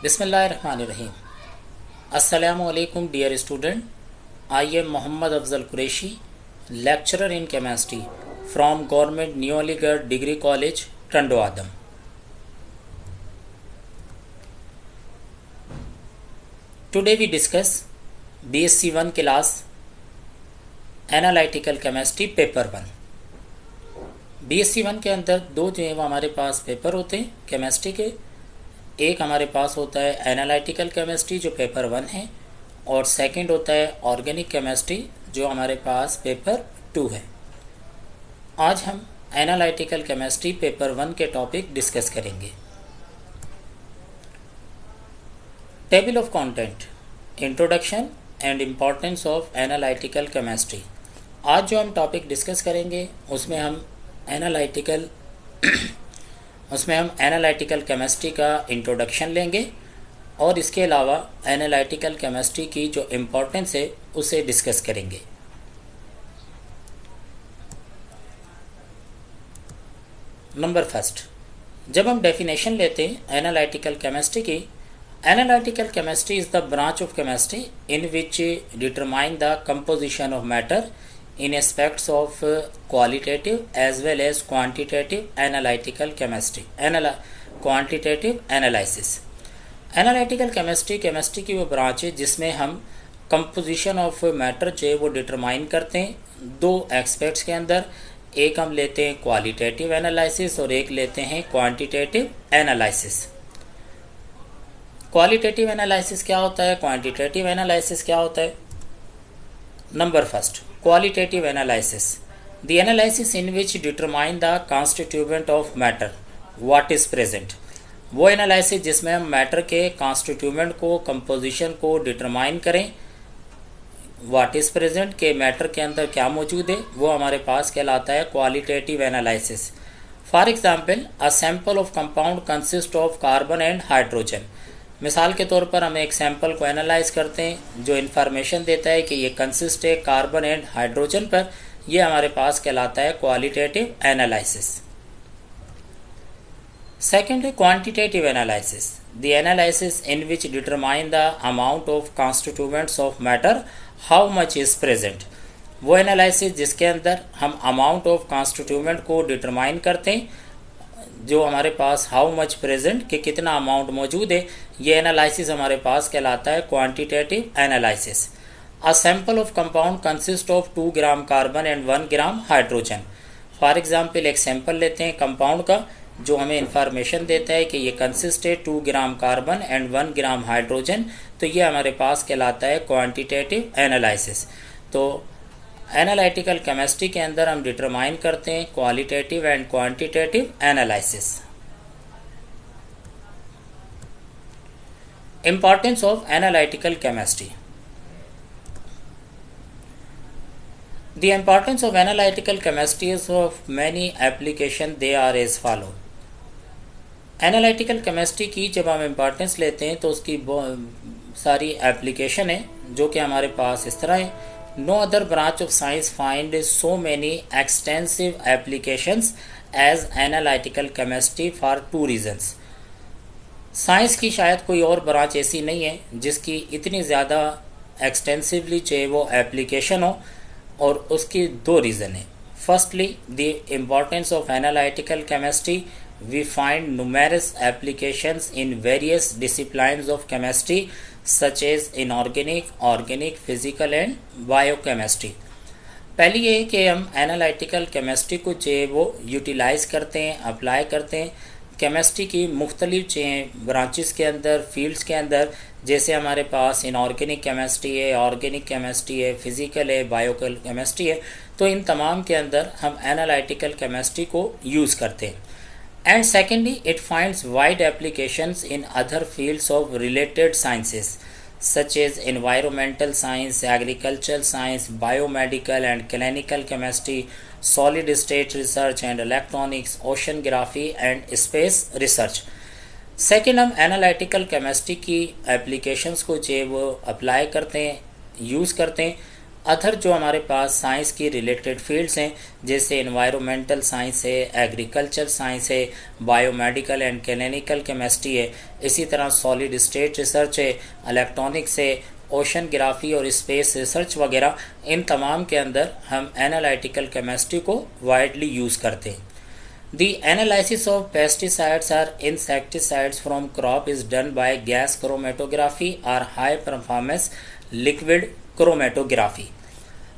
बिस्मिल्लाहिर्रहमानिर्रहीम। अस्सलामु अलैकुम dear student. I am Mohammad Afzal Qureshi, lecturer in chemistry from Government New Aligarh Degree College, Tando Adam. Today we discuss BSc 1 class Analytical Chemistry Paper 1. BSc 1 के अंदर दो जो है वो हमारे पास पेपर होते हैं केमिस्ट्री के। एक हमारे पास होता है एनालिटिकल केमिस्ट्री जो पेपर 1 है, और सेकंड होता है ऑर्गेनिक केमिस्ट्री जो हमारे पास पेपर 2 है। आज हम एनालिटिकल केमिस्ट्री पेपर 1 के टॉपिक डिस्कस करेंगे। Table of content, introduction and importance of analytical chemistry. आज जो हम टॉपिक डिस्कस करेंगे उसमें हम एनालिटिकल केमिस्ट्री का इंट्रोडक्शन लेंगे और इसके अलावा एनालिटिकल केमिस्ट्री की जो इम्पोर्टेंस है उसे डिस्कस करेंगे। नंबर फर्स्ट, जब हम डेफिनेशन लेते हैं एनालिटिकल केमिस्ट्री की, analytical chemistry is the branch of chemistry in which determine the composition of matter in aspects of qualitative as well as quantitative analytical chemistry quantitative analysis। Analytical chemistry की वो branch है जिसमें हम composition of matter जो है वो determine करते हैं दो एस्पेक्ट्स के अंदर। एक हम लेते हैं क्वालिटेटिव एनालिसिस और एक लेते हैं क्वांटिटेटिव एनालिसिस। क्वालिटेटिव एनालिसिस क्या होता है, क्वांटिटेटिव एनालिसिस क्या होता है? Number first, qualitative analysis, the analysis in which determine the constituent of matter what is present। वो एनालिसिस जिसमें हम मैटर के कॉन्स्टिट्यूमेंट को, कंपोजिशन को डिटरमाइन करें, व्हाट इज प्रेजेंट के मैटर के अंदर क्या मौजूद है, वो हमारे पास कहलाता है qualitative analysis. For example, a sample of compound consist of carbon and hydrogen. मिसाल के तौर पर हम एक सैंपल को एनालाइज करते हैं जो इन्फॉर्मेशन देता है कि ये कंसिस्ट है कार्बन एंड हाइड्रोजन पर, ये हमारे पास कहलाता है क्वालिटेटिव एनालिसिस। सेकेंड है quantitative analysis, the analysis in which determine the amount of constituents of matter how much is present. वो एनालिसिस जिसके अंदर हम अमाउंट ऑफ कॉन्स्टिट्यूएंट को डिटरमाइन करते हैं, जो हमारे पास हाउ मच प्रेजेंट कि कितना अमाउंट मौजूद है, ये एनालिसिस हमारे पास कहलाता है quantitative analysis. A sample of compound consist of 2 gram carbon and 1 gram hydrogen. For example, एक सैंपल लेते हैं कंपाउंड का जो हमें इंफॉर्मेशन देता है कि ये कंसिस्ट है 2 gram carbon and 1 gram hydrogen, तो ये हमारे पास कहलाता है क्वांटिटेटिव एनालिसिस। तो एनालिटिकल केमिस्ट्री के अंदर हम डिटरमाइन करते हैं qualitative and quantitative analysis. Importance of analytical chemistry, the importance of analytical chemistry is of many application, they are as follow. Analytical chemistry की जब हम इंपॉर्टेंस लेते हैं तो उसकी सारी एप्लीकेशन है जो कि हमारे पास इस तरह है। No other branch of science find so many extensive applications as analytical chemistry for 2 reasons। Science की शायद कोई और ब्रांच ऐसी नहीं है जिसकी इतनी ज़्यादा एक्सटेंसिवली चाहे वो एप्लीकेशन हो, और उसकी 2 रीज़न है। Firstly, the importance of analytical chemistry, we find numerous applications in various disciplines of chemistry such as inorganic, organic, physical and biochemistry। पहली ये है कि हम एनालिटिकल केमिस्ट्री को जो है वो यूटिलाइज़ करते हैं, अप्लाई करते हैं केमिस्ट्री की मुख्तलिफ ब्रांचेस के अंदर, फील्ड्स के अंदर। जैसे हमारे पास इनऑर्गेनिक केमिस्ट्री है, ऑर्गेनिक केमिस्ट्री है, फिजिकल है, बायो केमिस्ट्री है, तो इन तमाम के अंदर हम एनालिटिकल केमिस्ट्री को यूज़ करते हैं। And secondly, it finds wide applications in other fields of related sciences such as environmental science, agricultural science, biomedical and clinical chemistry, solid state research and electronics, oceanography and space research। Second, हम analytical chemistry की applications को जो वो apply करते हैं, use करते हैं other जो हमारे पास साइंस की रिलेटेड फील्ड्स हैं, जैसे एनवायरमेंटल साइंस है, एग्रीकल्चर साइंस है, बायोमेडिकल एंड क्लिनिकल केमिस्ट्री है, इसी तरह सॉलिड स्टेट रिसर्च है, इलेक्ट्रॉनिक्स है, ओशनग्राफी और स्पेस रिसर्च वगैरह, इन तमाम के अंदर हम एनालिटिकल केमिस्ट्री को वाइडली यूज़ करते हैं। The analysis of pesticides or insecticides from crop is done by gas chromatography or high performance liquid chromatography।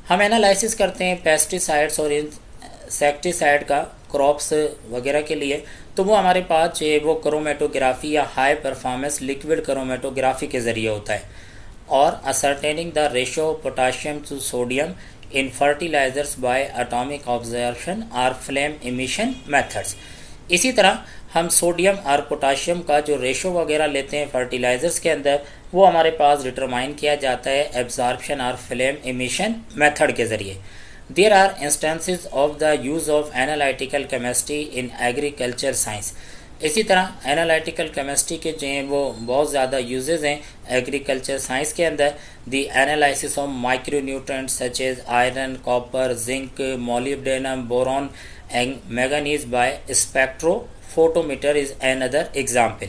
हम एनालिसिस करते हैं पेस्टिसाइड्स और इंसेक्टिसाइड का क्रॉप्स वगैरह के लिए, तो वो हमारे पास जो है वो क्रोमेटोग्राफी या हाई परफॉर्मेंस लिक्विड क्रोमेटोग्राफी के ज़रिए होता है। और ascertaining the ratio of potassium to sodium in fertilisers by atomic observation और फ्लेम इमिशन मेथड्स। इसी तरह हम सोडियम और पोटाशियम का जो रेशो वगैरह लेते हैं फर्टिलाइजर्स के अंदर, वो हमारे पास डिटरमाइन किया जाता है एब्जॉर्प्शन और फ्लेम इमिशन मेथड के ज़रिए। There are instances of the use of analytical chemistry in agriculture science. इसी तरह एनालिटिकल केमिस्ट्री के जो हैं वो बहुत ज़्यादा यूजेस हैं एग्रीकल्चर साइंस के अंदर। The analysis of micronutrients such as iron, copper, zinc, molybdenum, boron and manganese by spectrophotometer is another example.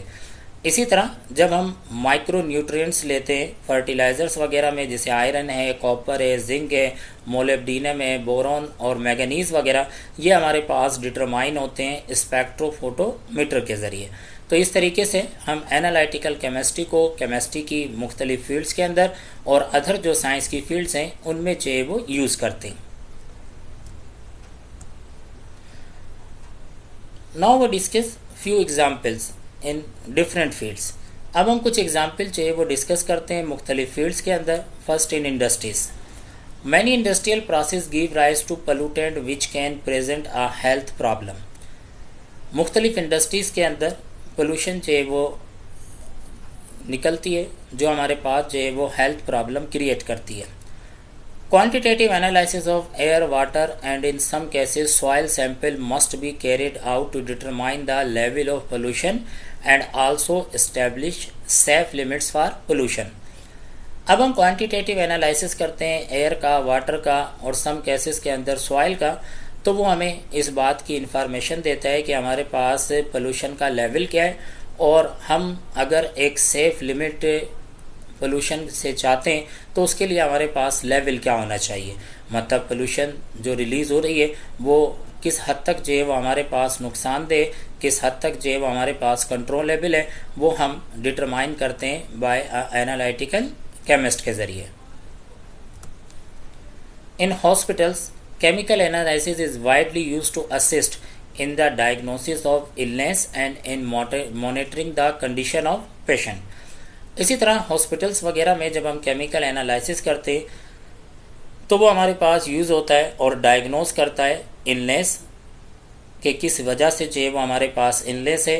इसी तरह जब हम माइक्रो न्यूट्रिएंट्स लेते हैं फर्टिलाइजर्स वगैरह में, जैसे आयरन है, कॉपर है, जिंक है, मोलिब्डेनम है, बोरॉन और मैंगनीज वगैरह, ये हमारे पास डिटरमाइन होते हैं स्पेक्ट्रोफोटोमीटर के ज़रिए। तो इस तरीके से हम एनालिटिकल केमिस्ट्री को केमिस्ट्री की मुख्तलिफ फील्ड्स के अंदर और अदर जो साइंस की फील्ड्स हैं उनमें जो है वो यूज़ करते हैं। Now we discuss few examples in different fields. अब हम कुछ एग्जाम्पल जो है वो डिस्कस करते हैं मुख्तलिफ फील्ड्स के अंदर। First, in industries, many industrial process give rise to pollutant which can present a health problem. मुख्तलिफ इंडस्ट्रीज़ के अंदर पोल्यूशन जो है वो निकलती है जो हमारे पास जो है वो हेल्थ प्रॉब्लम क्रिएट करती है। Quantitative analysis of air, water and in some cases soil sample must be carried out to determine the level of pollution and also establish safe limits for pollution। अब हम quantitative analysis करते हैं air का, water का और some cases के अंदर soil का, तो वो हमें इस बात की इंफॉर्मेशन देता है कि हमारे पास पोल्यूशन का लेवल क्या है और हम अगर एक सेफ लिमिट पोल्यूशन से चाहते हैं तो उसके लिए हमारे पास लेवल क्या होना चाहिए, मतलब पोल्यूशन जो रिलीज़ हो रही है वो किस हद तक जो है वो हमारे पास नुकसानदेह, किस हद तक जो है वो हमारे पास कंट्रोलेबल है, वो हम डिटरमाइन करते हैं बाय एनालिटिकल केमिस्ट के ज़रिए। In hospitals chemical analysis is widely used to assist in the diagnosis of illness and in monitoring the condition of patient. इसी तरह हॉस्पिटल्स वगैरह में जब हम केमिकल एनालिसिस करते हैं तो वो हमारे पास यूज़ होता है और डायग्नोस करता है इलनेस के किस वजह से जो है वो हमारे पास इलनेस है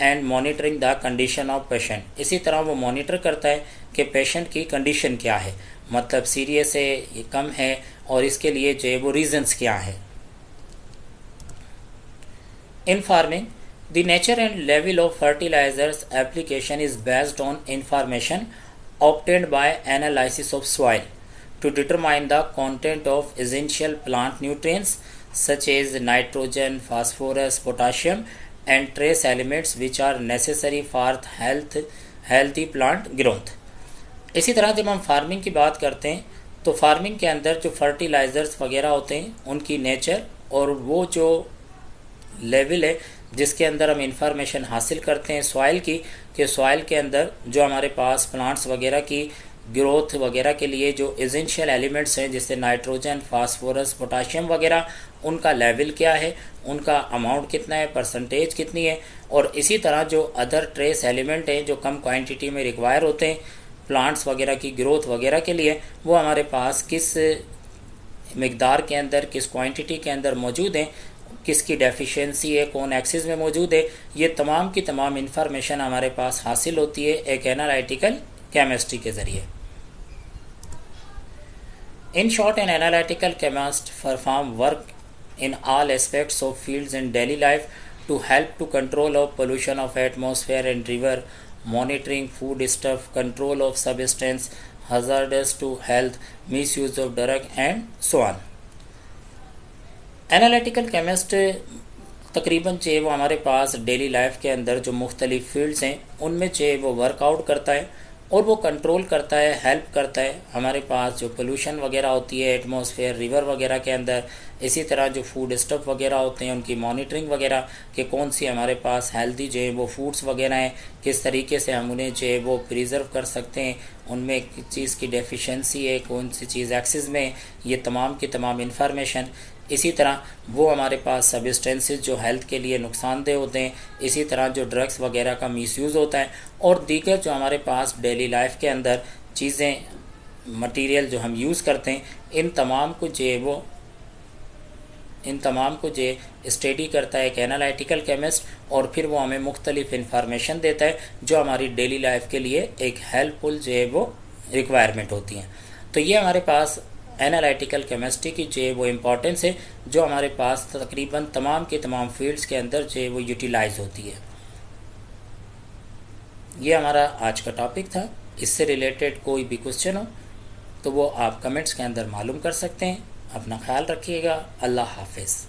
and monitoring the condition of patient. इसी तरह वो मॉनिटर करता है कि पेशेंट की कंडीशन क्या है, मतलब सीरियस है, कम है और इसके लिए जो है वो रीजंस क्या है। इन farming, the nature and level of fertilizers application is based on information obtained by analysis of soil to determine the content of essential plant nutrients such as nitrogen, phosphorus, potassium and trace elements which are necessary for healthy plant growth। इसी तरह जब हम farming की बात करते हैं तो farming के अंदर जो फर्टिलाइज़र्स वगैरह होते हैं उनकी नेचर और वो जो लेवल है जिसके अंदर हम इंफॉर्मेशन हासिल करते हैं सॉइल की, कि सॉइल के अंदर जो हमारे पास प्लांट्स वगैरह की ग्रोथ वगैरह के लिए जो एसेंशियल एलिमेंट्स हैं जैसे नाइट्रोजन, फास्फोरस, पोटाशियम वगैरह, उनका लेवल क्या है, उनका अमाउंट कितना है, परसेंटेज कितनी है, और इसी तरह जो अदर ट्रेस एलिमेंट हैं जो कम क्वांटिटी में रिक्वायर होते हैं प्लांट्स वगैरह की ग्रोथ वगैरह के लिए, वो हमारे पास किस मिकदार के अंदर, किस क्वांटिटी के अंदर मौजूद हैं, किसकी डेफिशिएंसी है, कौन एक्सिस में मौजूद है, ये तमाम की तमाम इंफॉर्मेशन हमारे पास हासिल होती है एक एनालिटिकल केमिस्ट्री के ज़रिए। In short, an analytical chemist perform work in all aspects of fields in daily life to help to control of pollution of atmosphere and river, monitoring food stuff, control of substance, hazardous to health, misuse of drug and so on. Analytical chemist तकरीबन चाहे वो हमारे पास daily life के अंदर जो मुख्तलिफ fields हैं उनमें चाहे वो वर्कआउट करता है और वो कंट्रोल करता है, हेल्प करता है हमारे पास जो पोल्यूशन वगैरह होती है एटमॉस्फेयर, रिवर वगैरह के अंदर, इसी तरह जो फूड स्टफ वगैरह होते हैं उनकी मॉनिटरिंग वगैरह कि कौन सी हमारे पास हेल्दी जो है वो फूड्स वगैरह हैं, किस तरीके से हम उन्हें जो है वो प्रिजर्व कर सकते हैं, उनमें किस चीज़ की डेफिशिएंसी है, कौन सी चीज़ एक्सेस में, ये तमाम की तमाम इंफॉर्मेशन। इसी तरह वो हमारे पास सब्सटेंसेस जो हेल्थ के लिए नुकसानदेह होते हैं, इसी तरह जो ड्रग्स वगैरह का मिसयूज़ होता है और दीगर जो हमारे पास डेली लाइफ के अंदर चीज़ें, मटेरियल जो हम यूज़ करते हैं, इन तमाम को स्टडी करता है एक एनालिटिकल केमिस्ट और फिर वो हमें मुख्तलिफ इंफॉर्मेशन देता है जो हमारी डेली लाइफ के लिए एक हेल्पफुल जो है वो रिक्वायरमेंट होती हैं। तो ये हमारे पास एनालिटिकल केमिस्ट्री की जो है वो इम्पोर्टेंस है जो हमारे पास तकरीबन तमाम के तमाम फील्ड्स के अंदर जो है वो यूटिलाइज होती है। ये हमारा आज का टॉपिक था। इससे रिलेटेड कोई भी क्वेश्चन हो तो वो आप कमेंट्स के अंदर मालूम कर सकते हैं। अपना ख्याल रखिएगा। अल्लाह हाफिज़।